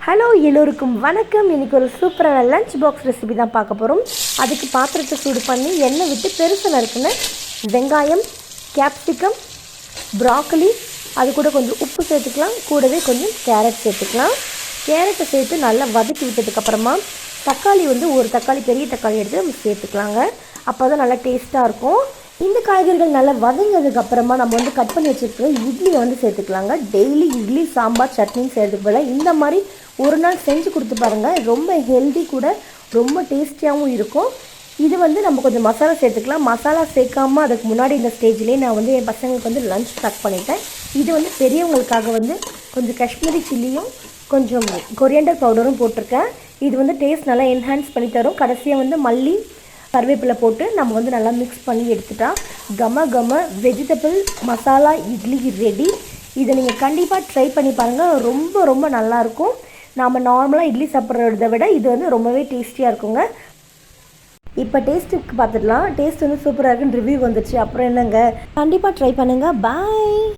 Hello எல்லோருக்கும் வணக்கம். இன்றைக்கி ஒரு சூப்பரான லஞ்ச் பாக்ஸ் ரெசிபி தான் பார்க்க போகிறோம். அதுக்கு பாத்திரத்தை சூடு பண்ணி எண்ணெய் விட்டு பெருசாக நறுக்குன வெங்காயம், கேப்சிகம், ப்ராக்கலி, அது கூட கொஞ்சம் உப்பு சேர்த்துக்கலாம். கூடவே கொஞ்சம் கேரட் சேர்த்துக்கலாம். கேரட்டை சேர்த்து நல்லா வதக்கி விட்டதுக்கப்புறமா தக்காளி ஒரு தக்காளி, பெரிய தக்காளி எடுத்து நம்ம சேர்த்துக்கலாங்க. அப்போ தான் நல்லா டேஸ்ட்டாக இருக்கும். இந்த காய்கறிகள் நல்லா வதங்கினதுக்கப்புறமா நம்ம கட் பண்ணி வச்சுருக்கிற இட்லியை சேர்த்துக்கலாங்க. டெய்லி இட்லி, சாம்பார், சட்னி செய்கிறதுக்கு போல் இந்த மாதிரி ஒரு நாள் செஞ்சு கொடுத்து பாருங்கள். ரொம்ப ஹெல்தி கூட, ரொம்ப டேஸ்டியாகவும் இருக்கும். இது நம்ம கொஞ்சம் மசாலா சேர்த்துக்கலாம். மசாலா சேர்க்காமல் அதுக்கு முன்னாடி இந்த ஸ்டேஜ்லேயே நான் என் பசங்களுக்கு லஞ்ச் பேக் பண்ணிட்டேன். இது பெரியவங்களுக்காக கொஞ்சம் காஷ்மீரி சில்லியும் கொஞ்சம் கொரியாண்டர் பவுடரும் போட்டிருக்கேன். இது டேஸ்ட் நல்லா என்ஹான்ஸ் பண்ணி தரும். கடைசியாக மல்லி, கருவேப்பிலை போட்டு நம்ம நல்லா மிக்ஸ் பண்ணி எடுத்துட்டா கம வெஜிடபிள் மசாலா இட்லி ரெடி. இதை நீங்கள் கண்டிப்பாக ட்ரை பண்ணி பாருங்கள். ரொம்ப ரொம்ப நல்லாயிருக்கும். நாம் நார்மலாக இட்லி சாப்பிட்றத விட இது ரொம்பவே டேஸ்டியாக இருக்குங்க. இப்போ டேஸ்ட்டுக்கு பார்த்துடலாம். டேஸ்ட் சூப்பராக இருக்குன்னு ரிவ்யூ வந்துடுச்சு. அப்புறம் என்னங்க, கண்டிப்பாக ட்ரை பண்ணுங்கள். பாய்.